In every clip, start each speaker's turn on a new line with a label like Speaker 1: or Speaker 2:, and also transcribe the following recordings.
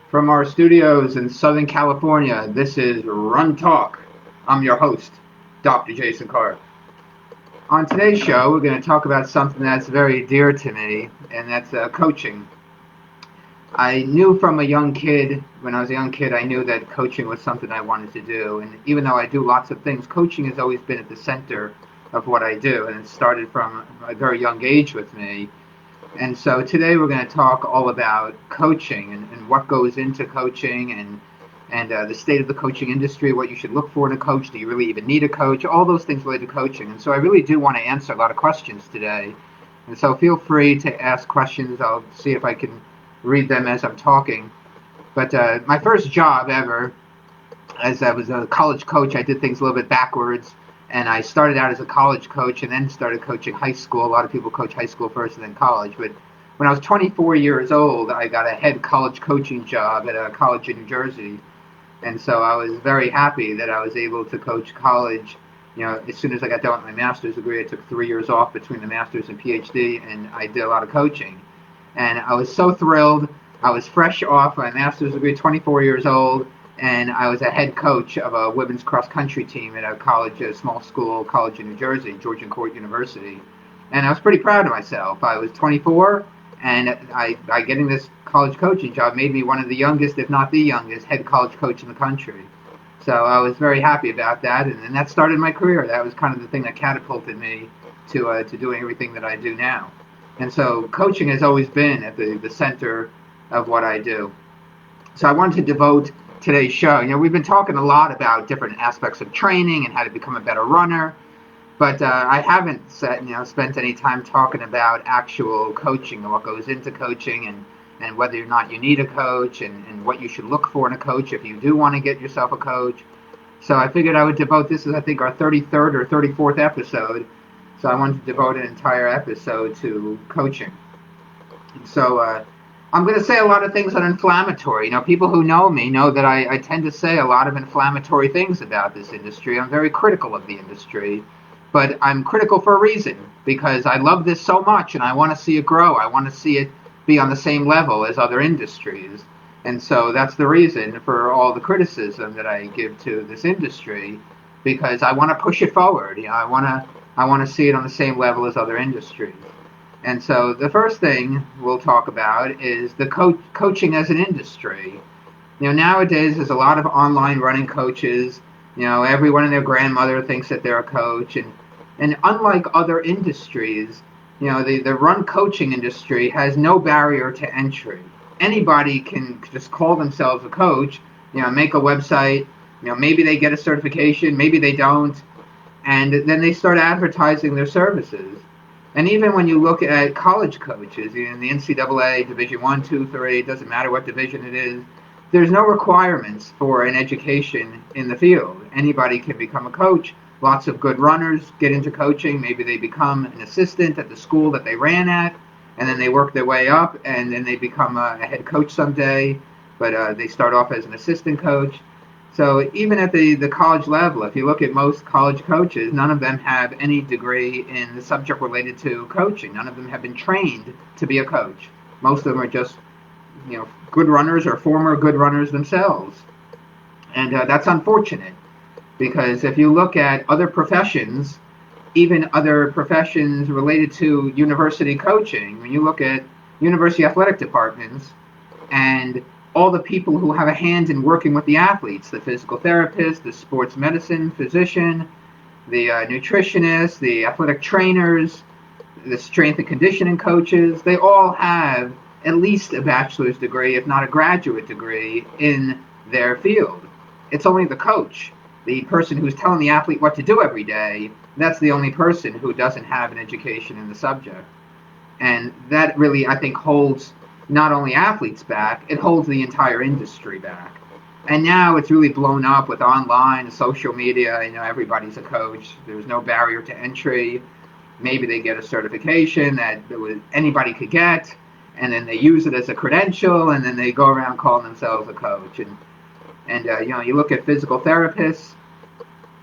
Speaker 1: From our studios in Southern California, this is RUNTALK. I'm your host, Dr. Jason Karp. On today's show, we're going to talk about something that's very dear to me, and that's coaching. I knew from a young kid, when I was a young kid, I knew that coaching was something I wanted to do. And even though I do lots of things, coaching has always been at the center of what I do. And it started from a very young age with me. And so today we're going to talk all about coaching and what goes into coaching and the state of the coaching industry, what you should look for in a coach. Do you really even need a coach? All those things related to coaching. And so I really do want to answer a lot of questions today. And so feel free to ask questions. I'll see if I can read them as I'm talking. But my first job ever, as I was a college coach, I did things a little bit backwards. And I started out as a college coach and then started coaching high school. A lot of people coach high school first and then college. But when I was 24 years old, I got a head college coaching job at a college in New Jersey. And so I was very happy that I was able to coach college. You know, as soon as I got done with my master's degree, I took 3 years off between the master's and PhD, and I did a lot of coaching. And I was so thrilled. I was fresh off my master's degree, 24 years old. And I was a head coach of a women's cross-country team at a college, a small school college in New Jersey, Georgian Court University. And I was pretty proud of myself. I was 24, and I getting this college coaching job made me one of the youngest, if not the youngest, head college coach in the country. So I was very happy about that, and that started my career. That was kind of the thing that catapulted me to doing everything that I do now. And so coaching has always been at the center of what I do. So I wanted to devote today's show. You know, we've been talking a lot about different aspects of training and how to become a better runner, but I haven't spent any time talking about actual coaching and what goes into coaching and whether or not you need a coach and what you should look for in a coach if you do want to get yourself a coach. So I figured I would devote this as I think our 33rd or 34th episode. So I wanted to devote an entire episode to coaching. So I'm going to say a lot of things that are inflammatory. You know, people who know me know that I tend to say a lot of inflammatory things about this industry. I'm very critical of the industry, but I'm critical for a reason, because I love this so much and I want to see it grow. I want to see it be on the same level as other industries. And so that's the reason for all the criticism that I give to this industry, because I want to push it forward. You know, I want to see it on the same level as other industries. And so the first thing we'll talk about is the coaching as an industry. You know, nowadays there's a lot of online running coaches. You know, everyone and their grandmother thinks that they're a coach. And unlike other industries, you know, the run coaching industry has no barrier to entry. Anybody can just call themselves a coach, you know, make a website, you know, maybe they get a certification, maybe they don't, and then they start advertising their services. And even when you look at college coaches in the NCAA, Division 1, 2, 3, it doesn't matter what division it is, there's no requirements for an education in the field. Anybody can become a coach. Lots of good runners get into coaching. Maybe they become an assistant at the school that they ran at, and then they work their way up, and then they become a head coach someday, but they start off as an assistant coach. So even at the college level, if you look at most college coaches, none of them have any degree in the subject related to coaching. None of them have been trained to be a coach. Most of them are just, you know, good runners or former good runners themselves. And that's unfortunate, because if you look at other professions, even other professions related to university coaching, when you look at university athletic departments and all the people who have a hand in working with the athletes, the physical therapist, the sports medicine physician, the nutritionist, the athletic trainers, the strength and conditioning coaches, they all have at least a bachelor's degree, if not a graduate degree, in their field. It's only the coach, the person who's telling the athlete what to do every day, that's the only person who doesn't have an education in the subject. And that really, I think, holds not only athletes back, it holds the entire industry back. And now it's really blown up with online and social media. You know, everybody's a coach. There's no barrier to entry. Maybe they get a certification that anybody could get, and then they use it as a credential, and then they go around calling themselves a coach. And you know, you look at physical therapists,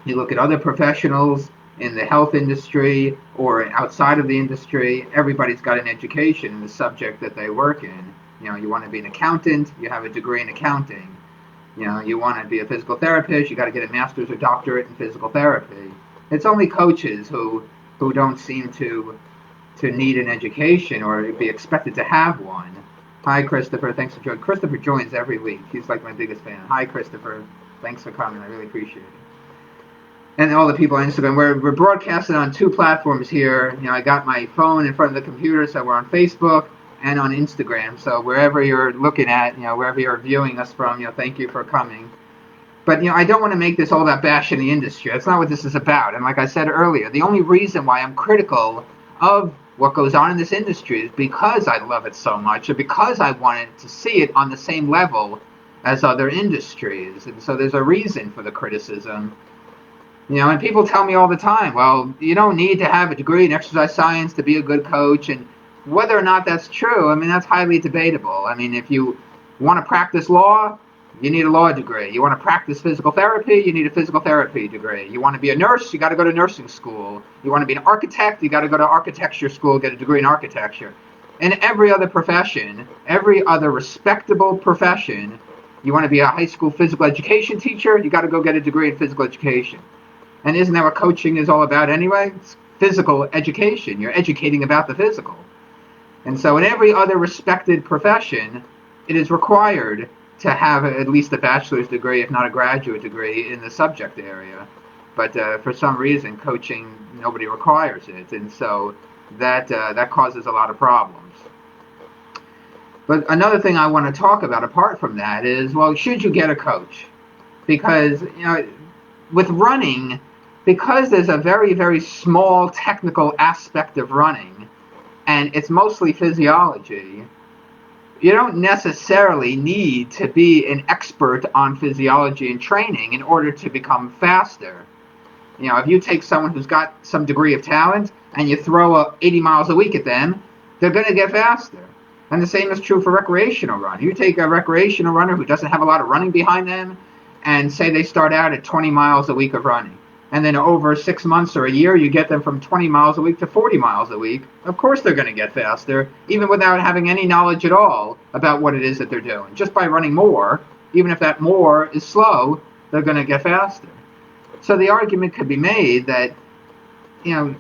Speaker 1: you look at other professionals in the health industry or outside of the industry, everybody's got an education in the subject that they work in. You want to be an accountant, you have a degree in accounting. You want to be a physical therapist, you got to get a master's or doctorate in physical therapy. It's only coaches who don't seem to need an education or be expected to have one. Hi, Christopher. Thanks for joining. Christopher joins every week. He's like my biggest fan. Hi, Christopher. Thanks for coming. I really appreciate it. And all the people on Instagram. We're broadcasting on 2 platforms here. I got my phone in front of the computer, so we're on Facebook and on Instagram. So wherever you're looking at, wherever you're viewing us from, thank you for coming. But, I don't want to make this all about bashing the industry. That's not what this is about. And like I said earlier, the only reason why I'm critical of what goes on in this industry is because I love it so much, and because I wanted to see it on the same level as other industries. And so there's a reason for the criticism. And people tell me all the time, well, you don't need to have a degree in exercise science to be a good coach. And whether or not that's true, that's highly debatable. If you want to practice law, you need a law degree. You want to practice physical therapy, you need a physical therapy degree. You want to be a nurse, you got to go to nursing school. You want to be an architect, you got to go to architecture school, get a degree in architecture. In every other profession, every other respectable profession, you want to be a high school physical education teacher, you got to go get a degree in physical education. And isn't that what coaching is all about anyway? It's physical education. You're educating about the physical. And so in every other respected profession, it is required to have at least a bachelor's degree, if not a graduate degree, in the subject area. But for some reason, coaching, nobody requires it. And so that causes a lot of problems. But another thing I want to talk about apart from that is, well, should you get a coach? Because, with running, because there's a very, very small technical aspect of running, and it's mostly physiology, you don't necessarily need to be an expert on physiology and training in order to become faster. If you take someone who's got some degree of talent and you throw 80 miles a week at them, they're going to get faster. And the same is true for recreational running. You take a recreational runner who doesn't have a lot of running behind them and say they start out at 20 miles a week of running. And then over 6 months or a year, you get them from 20 miles a week to 40 miles a week. Of course they're going to get faster, even without having any knowledge at all about what it is that they're doing. Just by running more, even if that more is slow, they're going to get faster. So the argument could be made that, you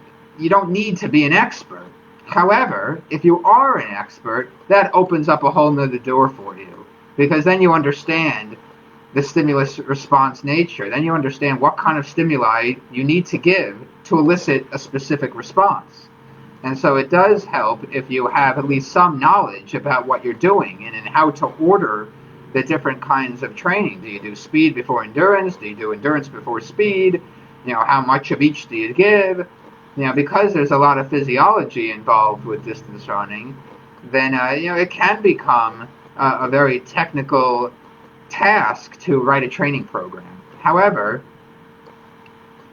Speaker 1: don't need to be an expert. However, if you are an expert, that opens up a whole nother door for you. Because then you understand the stimulus response nature. Then you understand what kind of stimuli you need to give to elicit a specific response. And so it does help if you have at least some knowledge about what you're doing and how to order the different kinds of training. Do you do speed before endurance? Do you do endurance before speed? How much of each do you give? Because there's a lot of physiology involved with distance running, then it can become a very technical task to write a training program. However,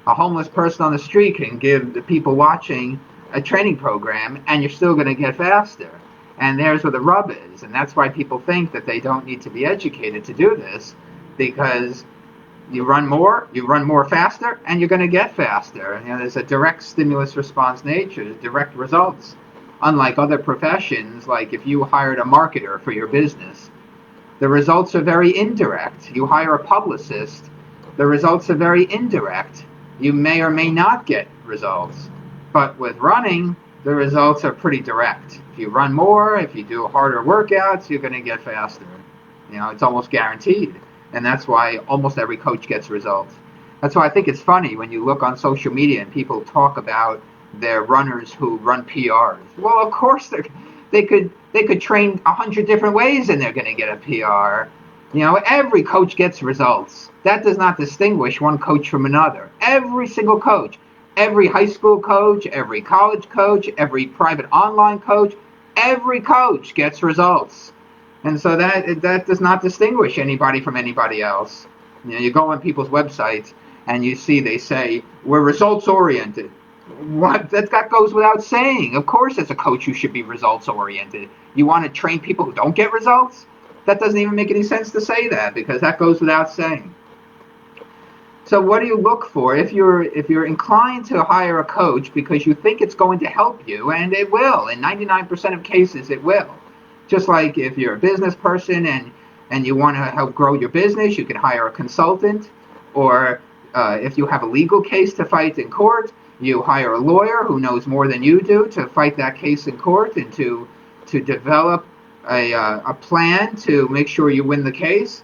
Speaker 1: a homeless person on the street can give the people watching a training program, and you're still going to get faster. And there's where the rub is, and that's why people think that they don't need to be educated to do this, because you run more faster, and you're going to get faster. There's a direct stimulus response nature, there's direct results. Unlike other professions, like if you hired a marketer for your business, the results are very indirect. You hire a publicist, the results are very indirect. You may or may not get results. But with running, the results are pretty direct. If you run more, if you do harder workouts, you're going to get faster. It's almost guaranteed. And that's why almost every coach gets results. That's why I think it's funny when you look on social media and people talk about their runners who run PRs. Well, of course they could train 100 different ways and they're going to get a PR. Every coach gets results. That does not distinguish one coach from another. Every single coach, every high school coach, every college coach, every private online coach, every coach gets results. And so that does not distinguish anybody from anybody else. You go on people's websites and you see they say, we're results oriented. What? That goes without saying. Of course, as a coach, you should be results oriented. You want to train people who don't get results? That doesn't even make any sense to say that, because that goes without saying. So what do you look for if you're inclined to hire a coach because you think it's going to help you? And it will. In 99% of cases, it will. Just like if you're a business person and you want to help grow your business, you can hire a consultant. Or if you have a legal case to fight in court, you hire a lawyer who knows more than you do to fight that case in court and to develop a plan to make sure you win the case.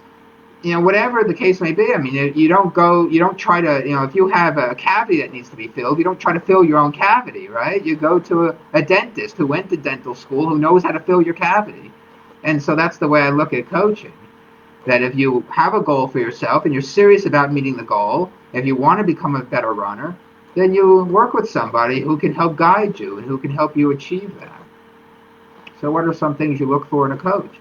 Speaker 1: Whatever the case may be. I mean, you don't try to, if you have a cavity that needs to be filled, you don't try to fill your own cavity, right? You go to a dentist who went to dental school, who knows how to fill your cavity. And so that's the way I look at coaching. That if you have a goal for yourself and you're serious about meeting the goal, if you want to become a better runner, then you work with somebody who can help guide you and who can help you achieve that. So what are some things you look for in a coach?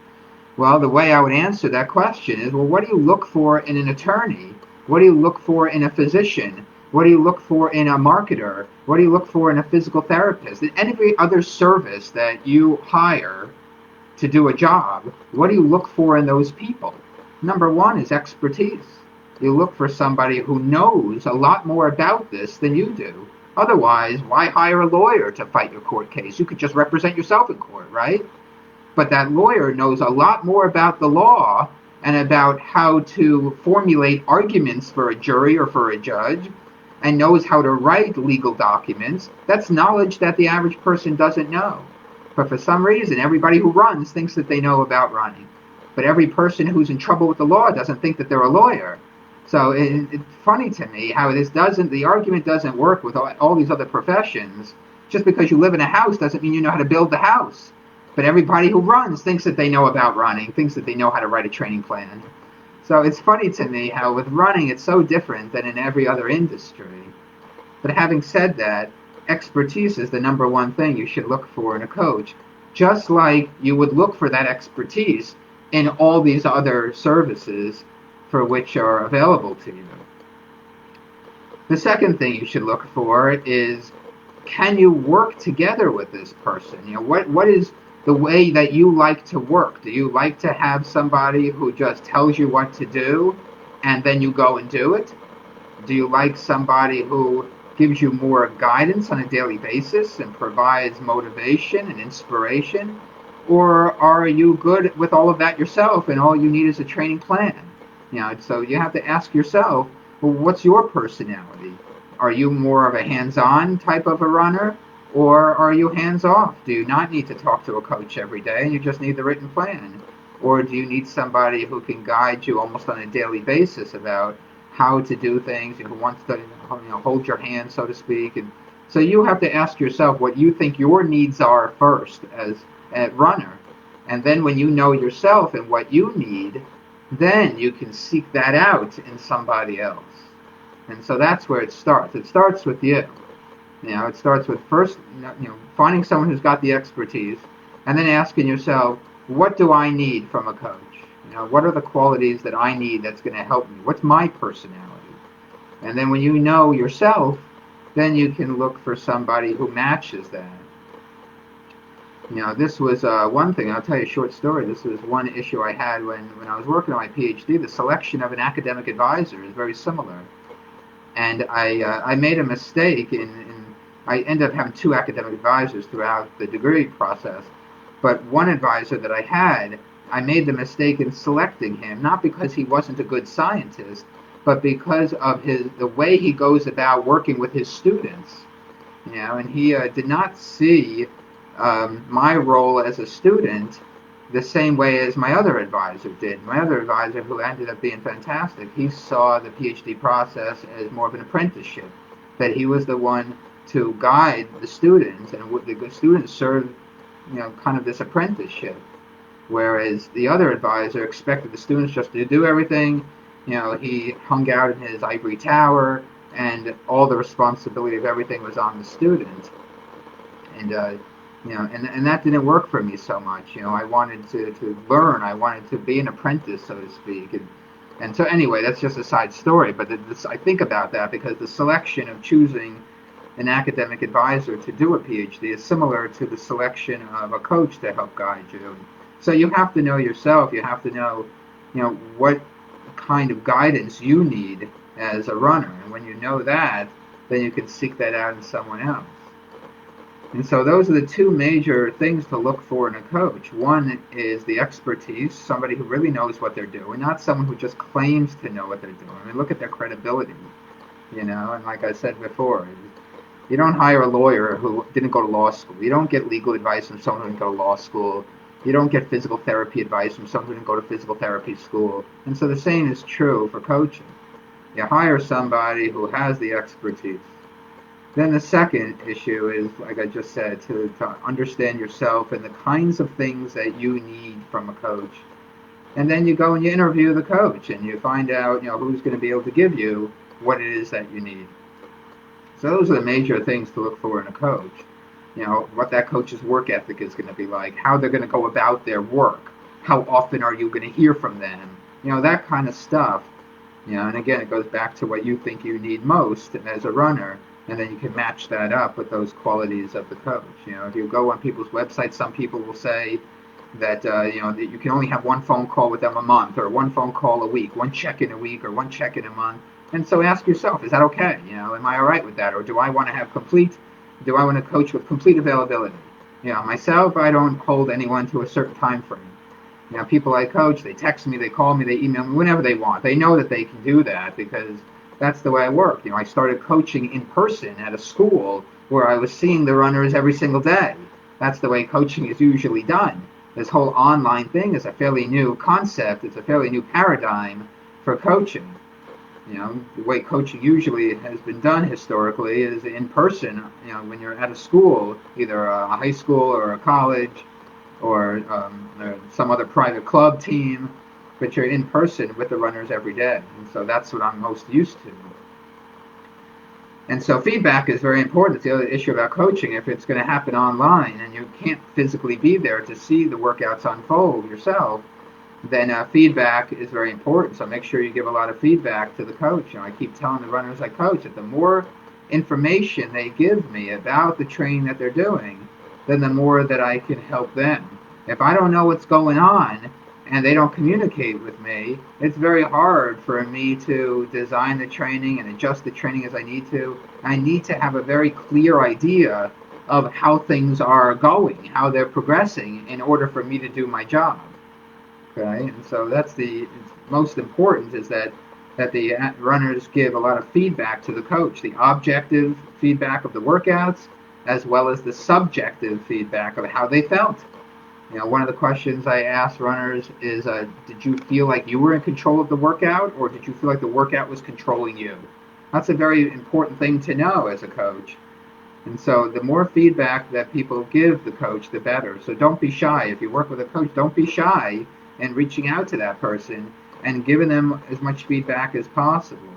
Speaker 1: Well, the way I would answer that question is, well, what do you look for in an attorney? What do you look for in a physician? What do you look for in a marketer? What do you look for in a physical therapist? In every other service that you hire to do a job, what do you look for in those people? Number one is expertise. You look for somebody who knows a lot more about this than you do. Otherwise, why hire a lawyer to fight your court case? You could just represent yourself in court, right? But that lawyer knows a lot more about the law and about how to formulate arguments for a jury or for a judge, and knows how to write legal documents. That's knowledge that the average person doesn't know. But for some reason, everybody who runs thinks that they know about running. But every person who's in trouble with the law doesn't think that they're a lawyer. So it's funny to me how the argument doesn't work with all these other professions. Just because you live in a house doesn't mean you know how to build the house. But everybody who runs thinks that they know about running, thinks that they know how to write a training plan. So it's funny to me how with running it's so different than in every other industry. But having said that, expertise is the number one thing you should look for in a coach. Just like you would look for that expertise in all these other services for which are available to you. The second thing you should look for is, can you work together with this person? What is the way that you like to work? Do you like to have somebody who just tells you what to do and then you go and do it? Do you like somebody who gives you more guidance on a daily basis and provides motivation and inspiration? Or are you good with all of that yourself and all you need is a training plan? So you have to ask yourself, well, what's your personality? Are you more of a hands-on type of a runner? Or are you hands-off? Do you not need to talk to a coach every day and you just need the written plan? Or do you need somebody who can guide you almost on a daily basis about how to do things, who wants to hold your hand, so to speak? And so you have to ask yourself what you think your needs are first as a runner. And then when you know yourself and what you need, then you can seek that out in somebody else. And so that's where it starts. It starts with you. It starts with first, finding someone who's got the expertise, and then asking yourself, what do I need from a coach? What are the qualities that I need that's going to help me? What's my personality? And then when you know yourself, then you can look for somebody who matches that. This was one thing. I'll tell you a short story. This was one issue I had when I was working on my PhD. The selection of an academic advisor is very similar. And I made a mistake I ended up having two academic advisors throughout the degree process. But one advisor that I had, I made the mistake in selecting him, not because he wasn't a good scientist, but because of the way he goes about working with his students. And he did not see my role as a student the same way as my other advisor did. My other advisor, who ended up being fantastic, he saw the PhD process as more of an apprenticeship, that he was the one to guide the students, and the students served, kind of this apprenticeship, whereas the other advisor expected the students just to do everything. He hung out in his ivory tower, and all the responsibility of everything was on the student. And and that didn't work for me so much. I wanted to learn. I wanted to be an apprentice, so to speak. And so anyway, that's just a side story. But I think about that because the selection of choosing an academic advisor to do a PhD is similar to the selection of a coach to help guide you. So you have to know yourself. You have to know, what kind of guidance you need as a runner. And when you know that, then you can seek that out in someone else. And so those are the two major things to look for in a coach. One is the expertise, somebody who really knows what they're doing, not someone who just claims to know what they're doing. I mean, look at their credibility, and like I said before, you don't hire a lawyer who didn't go to law school. You don't get legal advice from someone who didn't go to law school. You don't get physical therapy advice from someone who didn't go to physical therapy school. And so the same is true for coaching. You hire somebody who has the expertise. Then the second issue is, like I just said, to understand yourself and the kinds of things that you need from a coach. And then you go and you interview the coach and you find out, who's going to be able to give you what it is that you need. So those are the major things to look for in a coach. What that coach's work ethic is going to be like, how they're going to go about their work, how often are you going to hear from them, that kind of stuff. And again, it goes back to what you think you need most as a runner. And then you can match that up with those qualities of the coach. If you go on people's websites, some people will say that that you can only have one phone call with them a month, or one phone call a week, one check-in a week, or one check-in a month. And so ask yourself, is that okay? Am I all right with that, or do I want to coach with complete availability? Myself, I don't hold anyone to a certain time frame. People I coach, they text me, they call me, they email me whenever they want. They know that they can do that because that's the way I work. I started coaching in person at a school where I was seeing the runners every single day. That's the way coaching is usually done. This whole online thing is a fairly new concept. It's a fairly new paradigm for coaching. The way coaching usually has been done historically is in person, when you're at a school, either a high school or a college or some other private club team, but you're in person with the runners every day. And so that's what I'm most used to. And so feedback is very important. It's the other issue about coaching. If it's going to happen online and you can't physically be there to see the workouts unfold yourself, then feedback is very important. So make sure you give a lot of feedback to the coach. I keep telling the runners I coach that the more information they give me about the training that they're doing, then the more that I can help them. If I don't know what's going on and they don't communicate with me, it's very hard for me to design the training and adjust the training as I need to. I need to have a very clear idea of how things are going, how they're progressing, in order for me to do my job. Okay, and so that's the most important, is that the runners give a lot of feedback to the coach, the objective feedback of the workouts, as well as the subjective feedback of how they felt. One of the questions I ask runners is, did you feel like you were in control of the workout, or did you feel like the workout was controlling you? That's a very important thing to know as a coach. And so the more feedback that people give the coach, the better. So don't be shy. If you work with a coach, don't be shy in reaching out to that person and giving them as much feedback as possible.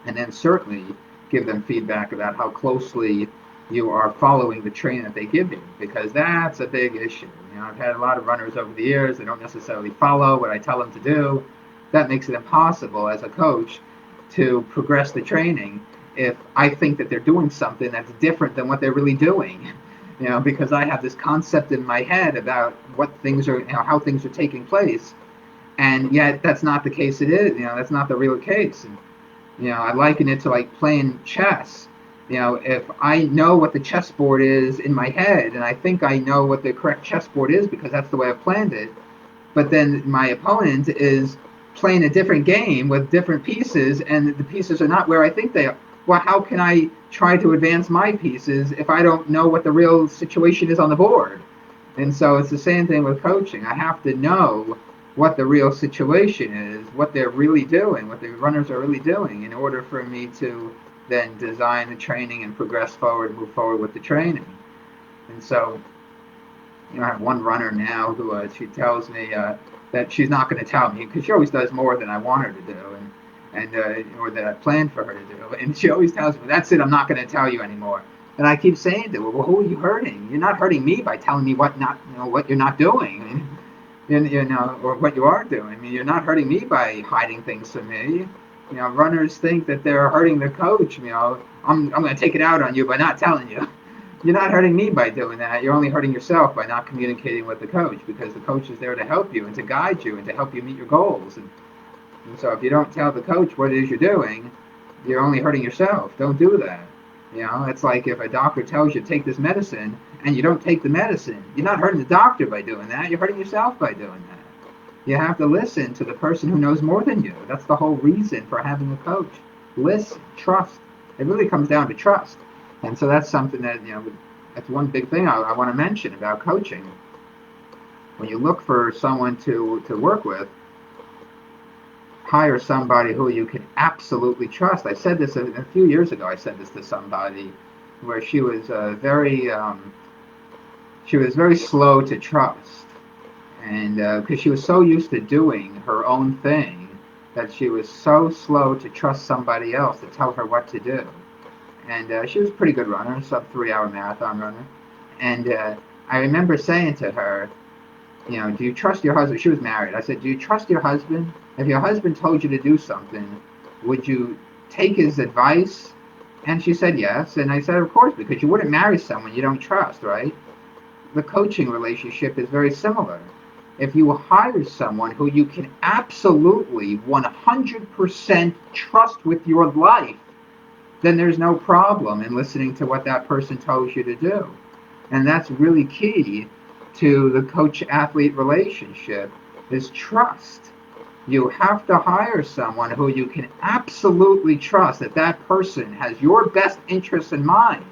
Speaker 1: And then certainly give them feedback about how closely you are following the training that they give you, because that's a big issue. I've had a lot of runners over the years, they don't necessarily follow what I tell them to do. That makes it impossible as a coach to progress the training if I think that they're doing something that's different than what they're really doing. Because I have this concept in my head about what things are, how things are taking place, and yet that's not the case. It is, that's not the real case. And I liken it to like playing chess. If I know what the chessboard is in my head, and I think I know what the correct chessboard is because that's the way I've planned it, but then my opponent is playing a different game with different pieces, and the pieces are not where I think they are. Well, how can I try to advance my pieces if I don't know what the real situation is on the board? And so it's the same thing with coaching. I have to know what the real situation is, what they're really doing, what the runners are really doing, in order for me to then design the training and progress forward, move forward with the training. And so, I have one runner now who she tells me that she's not going to tell me, because she always does more than I want her to do, and or that I planned for her to do. And she always tells me, that's it, I'm not going to tell you anymore. And I keep saying to her, well, who are you hurting? You're not hurting me by telling me what you're not doing, or what you are doing. I mean, you're not hurting me by hiding things from me. Runners think that they're hurting the coach. I'm going to take it out on you by not telling you. You're not hurting me by doing that. You're only hurting yourself by not communicating with the coach, because the coach is there to help you and to guide you and to help you meet your goals. And so if you don't tell the coach what it is you're doing, you're only hurting yourself. Don't do that. It's like if a doctor tells you to take this medicine and you don't take the medicine, you're not hurting the doctor by doing that. You're hurting yourself by doing that. You have to listen to the person who knows more than you. That's the whole reason for having a coach. Listen, trust. It really comes down to trust. And so that's something that, that's one big thing I want to mention about coaching. When you look for someone to work with, hire somebody who you can absolutely trust. I said this a few years ago. I said this to somebody where she was very slow to trust, and because she was so used to doing her own thing that she was so slow to trust somebody else to tell her what to do. And she was a pretty good runner, sub 3-hour marathon runner. And I remember saying to her, do you trust your husband? She was married. I said, do you trust your husband? If your husband told you to do something, would you take his advice? And she said yes. And I said, of course, because you wouldn't marry someone you don't trust, right? The coaching relationship is very similar. If you hire someone who you can absolutely 100% trust with your life, then there's no problem in listening to what that person tells you to do. And that's really key to the coach-athlete relationship, is trust. You have to hire someone who you can absolutely trust that that person has your best interests in mind.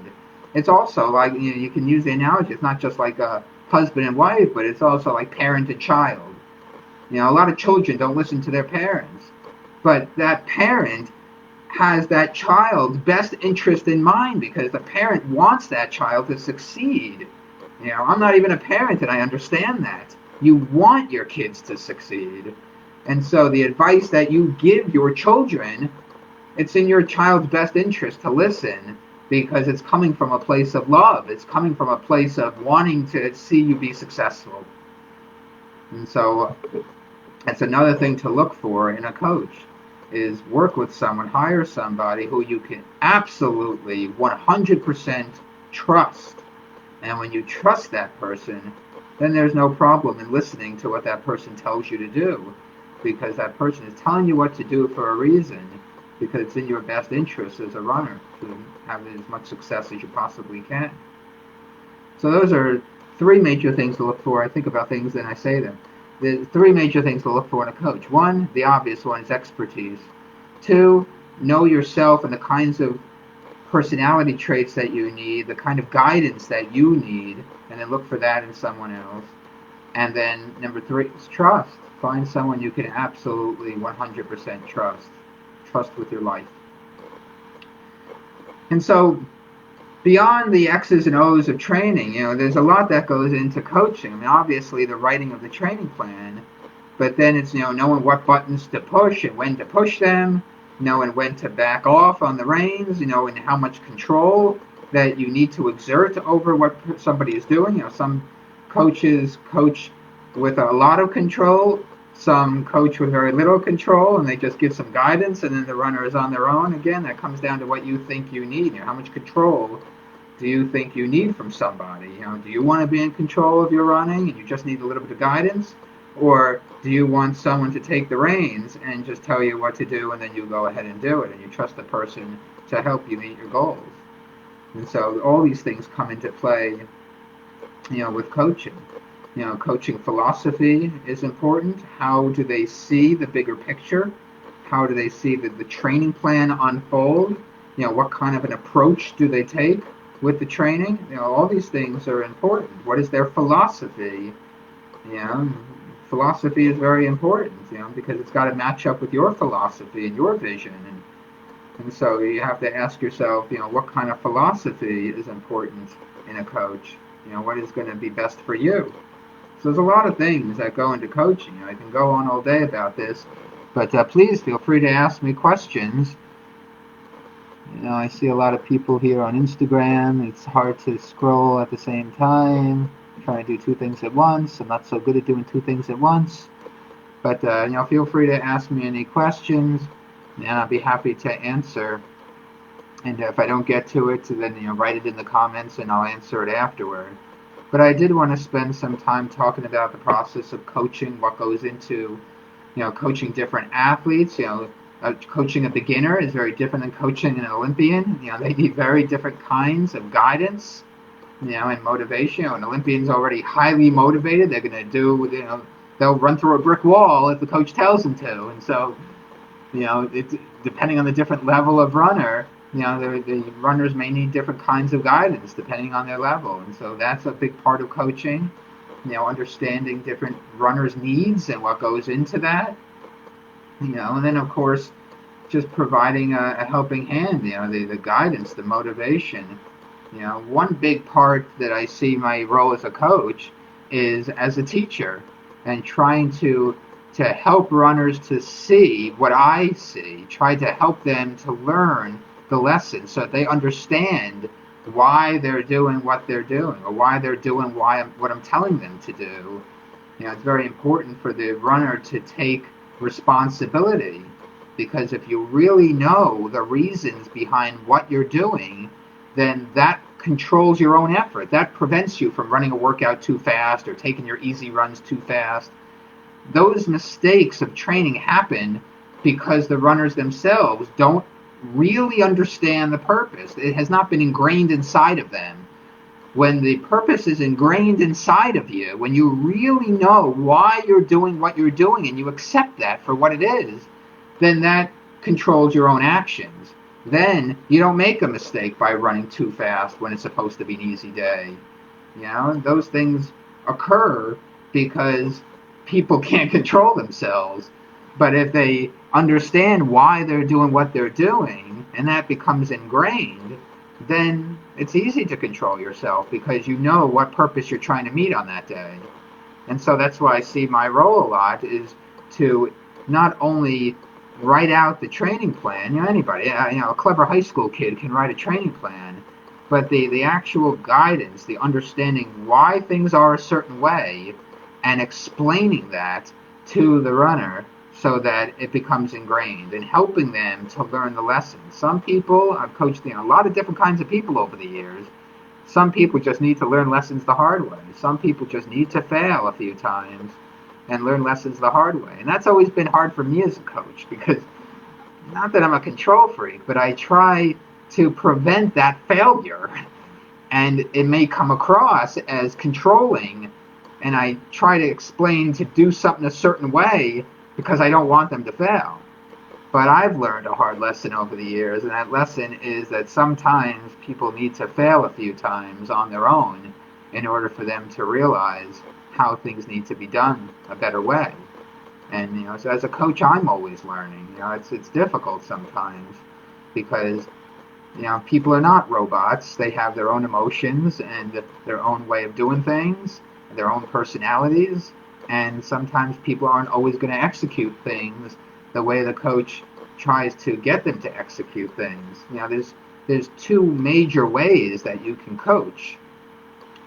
Speaker 1: It's also like, you can use the analogy, it's not just like a husband and wife, but it's also like parent and child. A lot of children don't listen to their parents, but that parent has that child's best interest in mind because the parent wants that child to succeed. I'm not even a parent and I understand that. You want your kids to succeed. And so the advice that you give your children, it's in your child's best interest to listen because it's coming from a place of love. It's coming from a place of wanting to see you be successful. And so that's another thing to look for in a coach, is work with someone, hire somebody who you can absolutely 100% trust. And when you trust that person, then there's no problem in listening to what that person tells you to do, because that person is telling you what to do for a reason, because it's in your best interest as a runner to have as much success as you possibly can. So those are 3 major things to look for. I think about things and I say them. The 3 major things to look for in a coach. 1, the obvious one, is expertise. 2, know yourself and the kinds of personality traits that you need, the kind of guidance that you need, and then look for that in someone else. And then number 3 is trust. Find someone you can absolutely 100% trust. Trust with your life. And so beyond the X's and O's of training, there's a lot that goes into coaching. I mean, obviously the writing of the training plan, but then it's, knowing what buttons to push and when to push them, knowing when to back off on the reins, and how much control that you need to exert over what somebody is doing. Some coaches coach with a lot of control, some coach with very little control, and they just give some guidance, and then the runner is on their own. Again, that comes down to what you think you need. How much control do you think you need from somebody? Do you want to be in control of your running and you just need a little bit of guidance? Or do you want someone to take the reins and just tell you what to do and then you go ahead and do it and you trust the person to help you meet your goals? And so all these things come into play, with coaching. Coaching philosophy is important. How do they see the bigger picture? How do they see the training plan unfold? What kind of an approach do they take with the training? All these things are important. What is their philosophy? Philosophy is very important, because it's got to match up with your philosophy and your vision. And so you have to ask yourself, what kind of philosophy is important in a coach? What is going to be best for you? So there's a lot of things that go into coaching. I can go on all day about this, but please feel free to ask me questions. I see a lot of people here on Instagram. It's hard to scroll at the same time. I'm trying to do 2 things at once. I'm not so good at doing 2 things at once. But, feel free to ask me any questions, and I'll be happy to answer. And if I don't get to it, then, write it in the comments, and I'll answer it afterward. But I did want to spend some time talking about the process of coaching, what goes into, coaching different athletes. Coaching a beginner is very different than coaching an Olympian. They need very different kinds of guidance, and motivation. An Olympian's already highly motivated. They're going to they'll run through a brick wall if the coach tells them to. And so, it's depending on the different level of runner, the runners may need different kinds of guidance depending on their level. And so that's a big part of coaching, understanding different runners' needs and what goes into that. And then of course, just providing a helping hand, the guidance, the motivation. One big part that I see my role as a coach is as a teacher and trying to help runners to see what I see, try to help them to learn the lessons so that they understand why they're doing what they're doing or why they're doing what I'm telling them to do. It's very important for the runner to take responsibility, because if you really know the reasons behind what you're doing, then that controls your own effort. That prevents you from running a workout too fast or taking your easy runs too fast. Those mistakes of training happen because the runners themselves don't really understand the purpose. It has not been ingrained inside of them. When the purpose is ingrained inside of you, when you really know why you're doing what you're doing and you accept that for what it is, then that controls your own actions. Then you don't make a mistake by running too fast when it's supposed to be an easy day. Those things occur because people can't control themselves. But if they understand why they're doing what they're doing, and that becomes ingrained, then it's easy to control yourself because you know what purpose you're trying to meet on that day. And so that's why I see my role a lot is to not only write out the training plan. Anybody, a clever high school kid can write a training plan, but the actual guidance, the understanding why things are a certain way, and explaining that to the runner so that it becomes ingrained and helping them to learn the lessons. Some people, I've coached a lot of different kinds of people over the years. Some people just need to learn lessons the hard way. Some people just need to fail a few times and learn lessons the hard way. And that's always been hard for me as a coach, because not that I'm a control freak, but I try to prevent that failure. And it may come across as controlling, and I try to explain to do something a certain way because I don't want them to fail. But I've learned a hard lesson over the years, and that lesson is that sometimes people need to fail a few times on their own in order for them to realize how things need to be done a better way. And so as a coach, I'm always learning. It's difficult sometimes because people are not robots. They have their own emotions and their own way of doing things, their own personalities, and sometimes people aren't always going to execute things the way the coach tries to get them to execute things. There's two major ways that you can coach.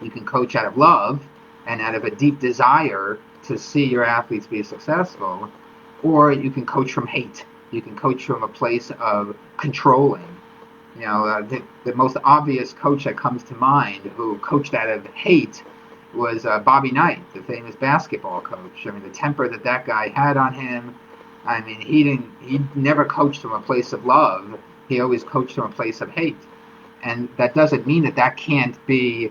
Speaker 1: You can coach out of love and out of a deep desire to see your athletes be successful, or you can coach from hate. You can coach from a place of controlling. The most obvious coach that comes to mind who coached out of hate was Bobby Knight, the famous basketball coach. The temper that guy had on him. He never coached from a place of love. He always coached from a place of hate. And that doesn't mean that can't be,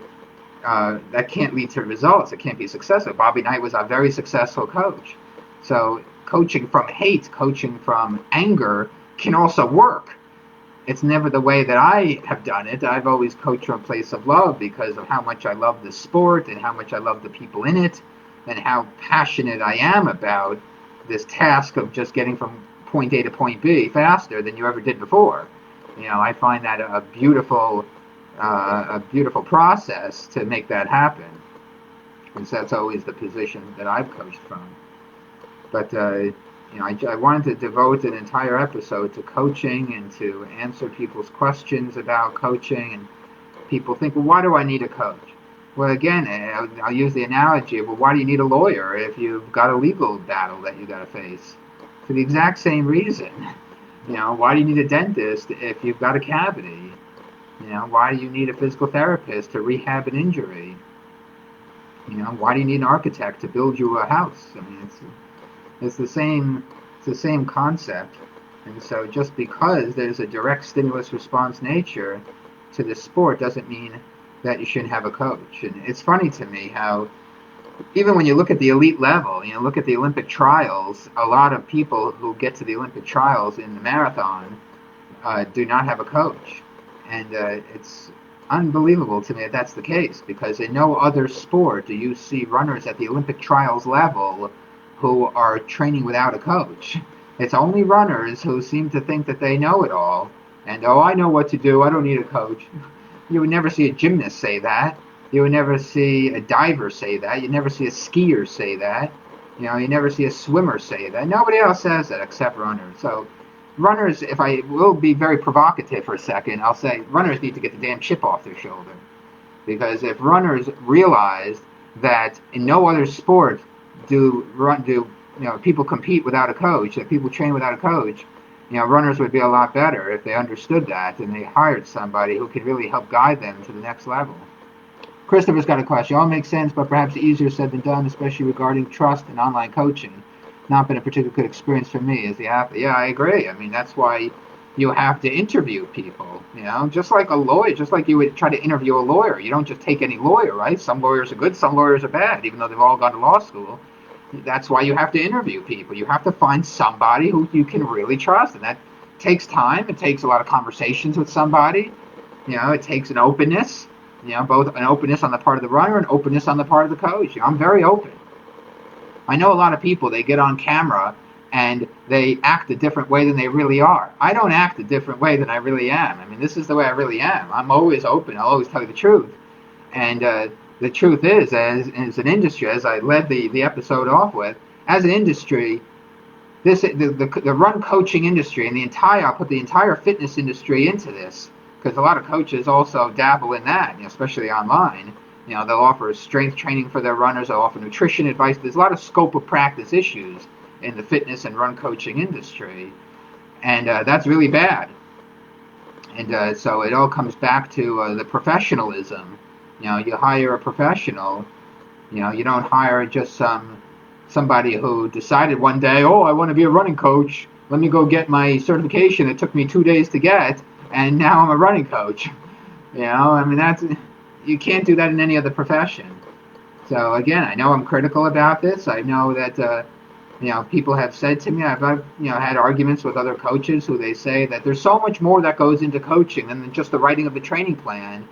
Speaker 1: that can't lead to results. It can't be successful. Bobby Knight was a very successful coach. So coaching from hate, coaching from anger can also work. It's never the way that I have done it. I've always coached from a place of love because of how much I love the sport and how much I love the people in it and how passionate I am about this task of just getting from point A to point B faster than you ever did before. I find that a beautiful process to make that happen. And so that's always the position that I've coached from. But I wanted to devote an entire episode to coaching and to answer people's questions about coaching. And people think, well, why do I need a coach? Well, again, I'll use the analogy of, well, why do you need a lawyer if you've got a legal battle that you got to face? For the exact same reason. Why do you need a dentist if you've got a cavity? Why do you need a physical therapist to rehab an injury? Why do you need an architect to build you a house? It's the same concept. And so just because there's a direct stimulus response nature to the sport doesn't mean that you shouldn't have a coach. And it's funny to me how even when you look at the elite level, look at the Olympic trials, a lot of people who get to the Olympic trials in the marathon do not have a coach. And it's unbelievable to me that that's the case, because in no other sport do you see runners at the Olympic trials level who are training without a coach. It's only runners who seem to think that they know it all, and I know what to do, I don't need a coach. You would never see a gymnast say that. You would never see a diver say that. You'd never see a skier say that. You never see a swimmer say that. Nobody else says that except runners. So runners, if I will be very provocative for a second, I'll say runners need to get the damn chip off their shoulder. Because if runners realized that in no other sport do people compete without a coach, that people train without a coach, runners would be a lot better if they understood that and they hired somebody who could really help guide them to the next level. Christopher's got a question. All makes sense, but perhaps easier said than done, especially regarding trust and online coaching. Not been a particularly good experience for me as the athlete. Yeah, I agree. I mean, that's why you have to interview people, just like a lawyer, just like you would try to interview a lawyer. You don't just take any lawyer, right? Some lawyers are good, some lawyers are bad, even though they've all gone to law school. That's why you have to interview people. You have to find somebody who you can really trust, and that takes time. It takes a lot of conversations with somebody. It takes an openness. Both an openness on the part of the runner and openness on the part of the coach. I'm very open. I know a lot of people, they get on camera and they act a different way than they really are. I don't act a different way than I really am. I mean, this is the way I really am. I'm always open. I'll always tell you the truth. And the truth is, as an industry, as I led the episode off with, as an industry, the run coaching industry and I'll put the entire fitness industry into this, because a lot of coaches also dabble in that, especially online. They'll offer strength training for their runners. They'll offer nutrition advice. There's a lot of scope of practice issues in the fitness and run coaching industry, and that's really bad. And so it all comes back to the professionalism. You hire a professional. You don't hire just somebody who decided one day, I want to be a running coach. Let me go get my certification. It took me 2 days to get, and now I'm a running coach. I mean, you can't do that in any other profession. So again, I know I'm critical about this. I know that people have said to me, I've had arguments with other coaches who they say that there's so much more that goes into coaching than just the writing of the training plan.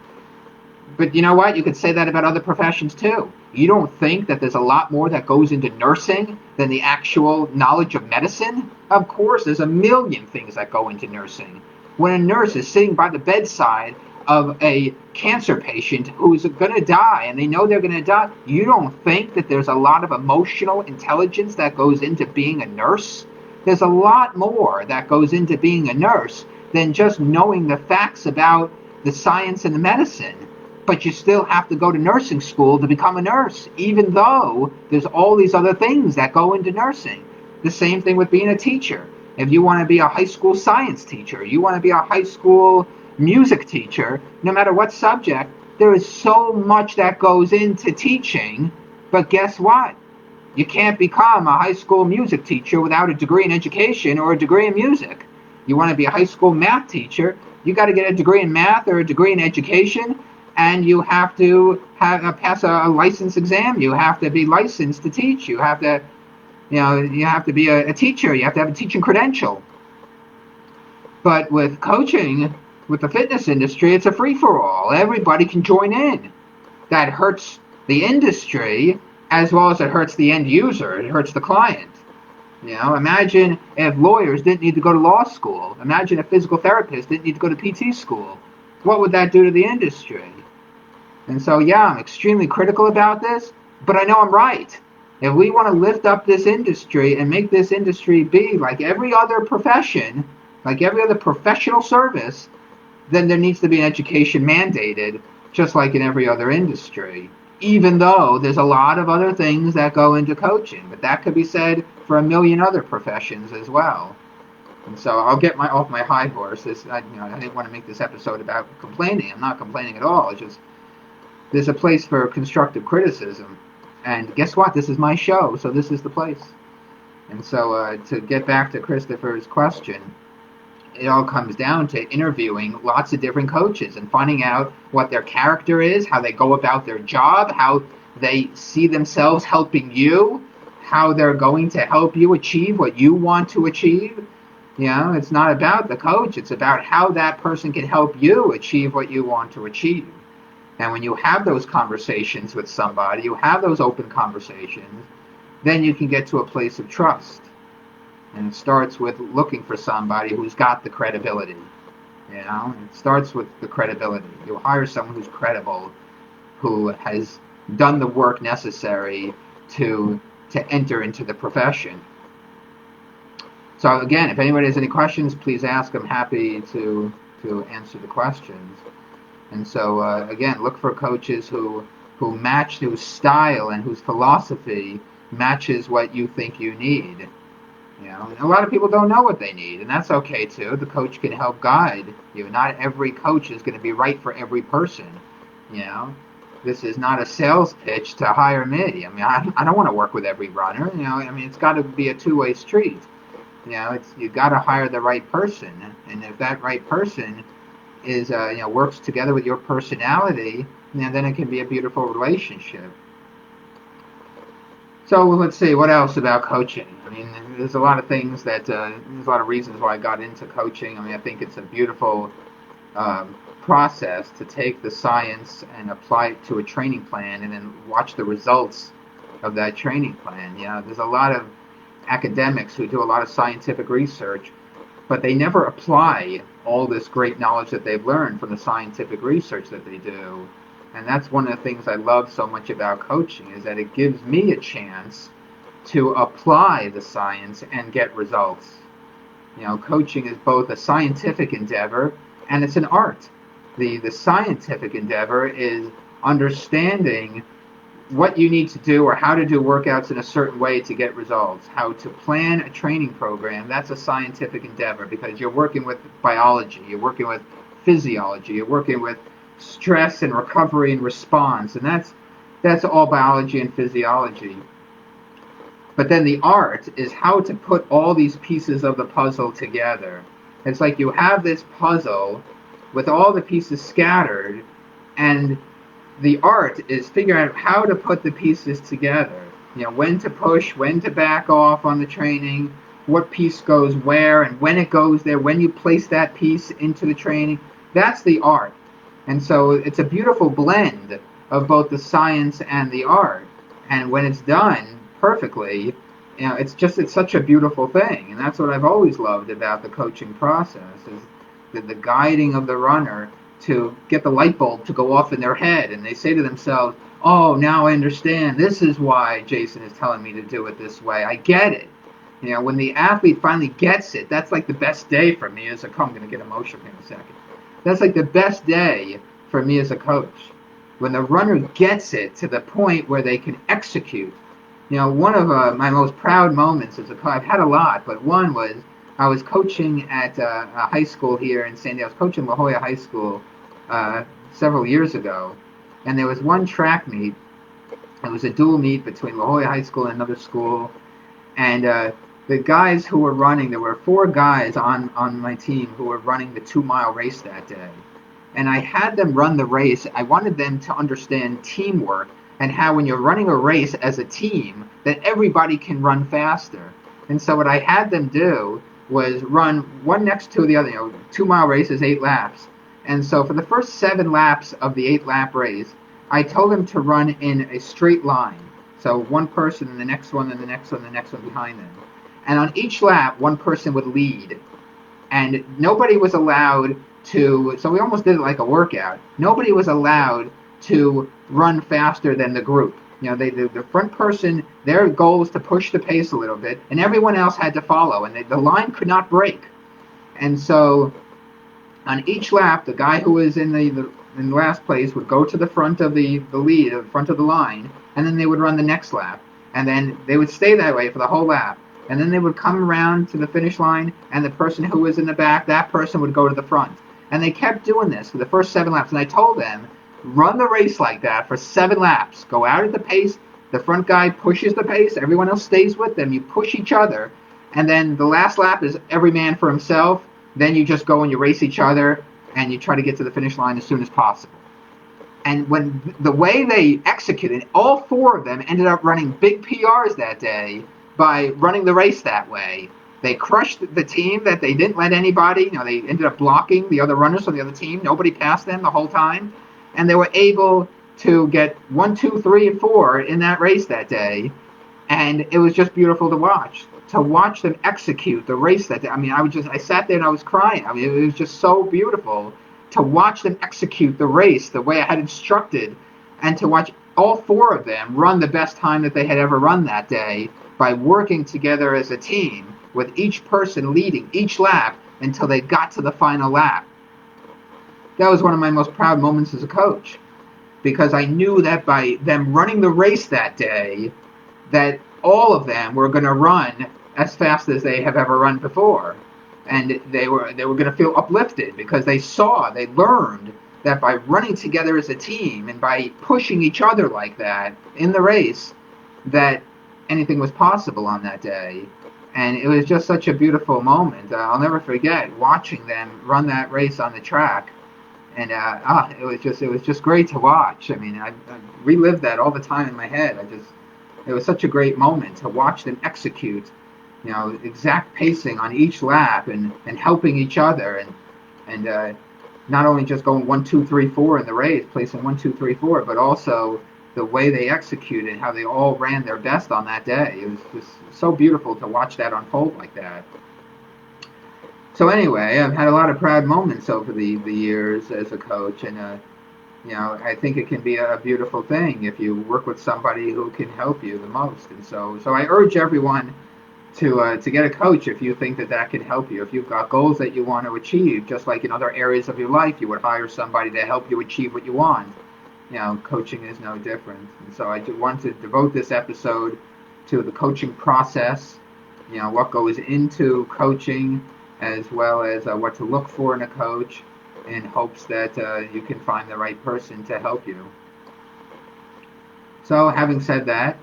Speaker 1: But you know what? You could say that about other professions too. You don't think that there's a lot more that goes into nursing than the actual knowledge of medicine? Of course, there's a million things that go into nursing. When a nurse is sitting by the bedside of a cancer patient who's going to die, and they know they're going to die, you don't think that there's a lot of emotional intelligence that goes into being a nurse? There's a lot more that goes into being a nurse than just knowing the facts about the science and the medicine. But you still have to go to nursing school to become a nurse, even though there's all these other things that go into nursing. The same thing with being a teacher. If you want to be a high school science teacher, you want to be a high school music teacher, no matter what subject, there is so much that goes into teaching. But guess what? You can't become a high school music teacher without a degree in education or a degree in music. You want to be a high school math teacher, you got to get a degree in math or a degree in education, and you have to pass a license exam. You have to be licensed to teach. You have to be a teacher. You have to have a teaching credential. But with coaching, with the fitness industry, it's a free-for-all. Everybody can join in. That hurts the industry as well as it hurts the end user. It hurts the client. Imagine if lawyers didn't need to go to law school. Imagine if physical therapists didn't need to go to PT school. What would that do to the industry? And so, I'm extremely critical about this, but I know I'm right. If we want to lift up this industry and make this industry be like every other profession, like every other professional service, then there needs to be an education mandated, just like in every other industry, even though there's a lot of other things that go into coaching. But that could be said for a million other professions as well. And so I'll get off my high horse. I didn't want to make this episode about complaining. I'm not complaining at all. It's just there's a place for constructive criticism. And guess what? This is my show, so this is the place. And so to get back to Christopher's question, it all comes down to interviewing lots of different coaches and finding out what their character is, how they go about their job, how they see themselves helping you, how they're going to help you achieve what you want to achieve. It's not about the coach. It's about how that person can help you achieve what you want to achieve. And when you have those conversations with somebody, you have those open conversations, then you can get to a place of trust. And it starts with looking for somebody who's got the credibility. It starts with the credibility. You hire someone who's credible, who has done the work necessary to enter into the profession. So again, if anybody has any questions, please ask. I'm happy to answer the questions. And so again, look for coaches who match, whose style and whose philosophy matches what you think you need. A lot of people don't know what they need, and that's okay too. The coach can help guide you. Not every coach is going to be right for every person. This is not a sales pitch to hire me. I don't want to work with every runner. It's got to be a two-way street. You got to hire the right person, and if that right person is works together with your personality, then it can be a beautiful relationship. So let's see, what else about coaching? There's a lot of things there's a lot of reasons why I got into coaching. I think it's a beautiful process to take the science and apply it to a training plan and then watch the results of that training plan. There's a lot of academics who do a lot of scientific research, but they never apply all this great knowledge that they've learned from the scientific research that they do. And that's one of the things I love so much about coaching, is that it gives me a chance to apply the science and get results. Coaching is both a scientific endeavor and it's an art. The scientific endeavor is understanding what you need to do or how to do workouts in a certain way to get results. How to plan a training program, that's a scientific endeavor, because you're working with biology, you're working with physiology, you're working with stress and recovery and response, and that's all biology and physiology. But then the art is how to put all these pieces of the puzzle together. It's like you have this puzzle with all the pieces scattered, and the art is figuring out how to put the pieces together. When to push, when to back off on the training, what piece goes where, and when it goes there, when you place that piece into the training. That's the art. And so it's a beautiful blend of both the science and the art. And when it's done perfectly, it's such a beautiful thing. And that's what I've always loved about the coaching process, is the guiding of the runner to get the light bulb to go off in their head. And they say to themselves, oh, now I understand. This is why Jason is telling me to do it this way. I get it. When the athlete finally gets it, that's like the best day for me as a coach. I'm going to get emotional in a second. That's like the best day for me as a coach. When the runner gets it to the point where they can execute. One of my most proud moments as a coach, I've had a lot, but one was I was coaching at a high school here in San Diego. I was coaching La Jolla High School several years ago, and there was one track meet. It was a dual meet between La Jolla High School and another school, and the guys who were running, there were 4 guys on my team who were running the 2-mile race that day. And I had them run the race. I wanted them to understand teamwork and how when you're running a race as a team, that everybody can run faster. And so what I had them do was run one next to the other. 2-mile race is 8 laps. And so for the first 7 laps of the 8-lap race, I told them to run in a straight line. So one person and the next one and the next one and the next one behind them. And on each lap, one person would lead. And nobody was allowed to, so we almost did it like a workout. Nobody was allowed to run faster than the group. The front person, their goal was to push the pace a little bit, and everyone else had to follow, and the line could not break. And so on each lap, the guy who was in the last place would go to the front of the lead, the front of the line, and then they would run the next lap. And then they would stay that way for the whole lap. And then they would come around to the finish line, and the person who was in the back, that person would go to the front. And they kept doing this for the first 7 laps. And I told them, run the race like that for 7 laps. Go out at the pace. The front guy pushes the pace. Everyone else stays with them. You push each other. And then the last lap is every man for himself. then you just go and you race each other and you try to get to the finish line as soon as possible. And when the way they executed, all four of them ended up running big PRs that day by running the race that way. They crushed the team that they didn't let anybody, they ended up blocking the other runners from the other team. Nobody passed them the whole time. And they were able to get 1, 2, 3, and 4 in that race that day. And it was just beautiful to watch. To watch them execute the race that day. I sat there and I was crying. It was just so beautiful to watch them execute the race the way I had instructed, and to watch all four of them run the best time that they had ever run that day by working together as a team, with each person leading each lap until they got to the final lap. That was one of my most proud moments as a coach, because I knew that by them running the race that day, that all of them were going to run as fast as they have ever run before. And they were going to feel uplifted because they learned that by running together as a team and by pushing each other like that in the race, that anything was possible on that day. And it was just such a beautiful moment. I'll never forget watching them run that race on the track. And it was just great to watch. I relived that all the time in my head. It was such a great moment to watch them execute, exact pacing on each lap and helping each other and not only just going 1, 2, 3, 4 in the race, placing 1, 2, 3, 4, but also the way they executed, how they all ran their best on that day. It was just so beautiful to watch that unfold like that. So anyway, I've had a lot of proud moments over the years as a coach, and I think it can be a beautiful thing if you work with somebody who can help you the most. And so I urge everyone to get a coach if you think that can help you. If you've got goals that you want to achieve, just like in other areas of your life, you would hire somebody to help you achieve what you want. Coaching is no different. And so I want to devote this episode to the coaching process, what goes into coaching, as well as what to look for in a coach, in hopes that you can find the right person to help you. So having said that,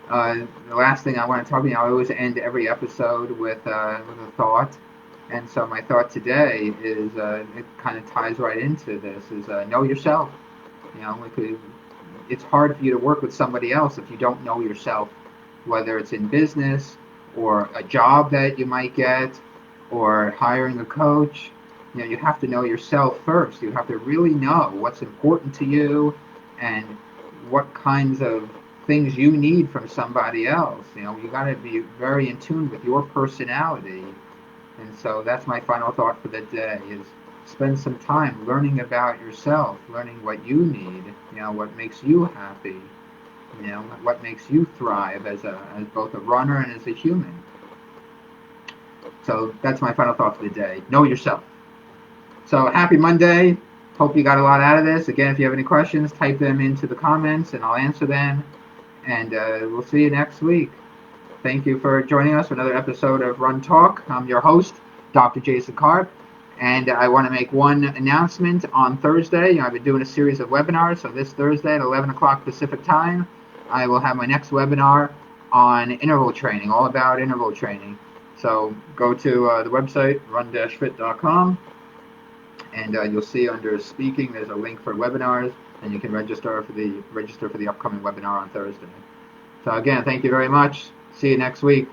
Speaker 1: the last thing I want to talk about, I always end every episode with a thought. And so my thought today is, it kind of ties right into this, is know yourself. It's hard for you to work with somebody else if you don't know yourself, whether it's in business or a job that you might get or hiring a coach. You have to know yourself first. You have to really know what's important to you and what kinds of things you need from somebody else. You got to be very in tune with your personality. And so that's my final thought for the day, is spend some time learning about yourself, learning what you need, what makes you happy, what makes you thrive as both a runner and as a human. So that's my final thought for the day. Know yourself. So happy Monday. Hope you got a lot out of this. Again, if you have any questions, type them into the comments and I'll answer them. And we'll see you next week. Thank you for joining us for another episode of Run Talk. I'm your host, Dr. Jason Karp. And I want to make one announcement. On Thursday, I've been doing a series of webinars. So this Thursday at 11 o'clock Pacific time, I will have my next webinar on interval training, all about interval training. So go to the website, run-fit.com, and you'll see under speaking, there's a link for webinars, and you can register for the upcoming webinar on Thursday. So again, thank you very much. See you next week.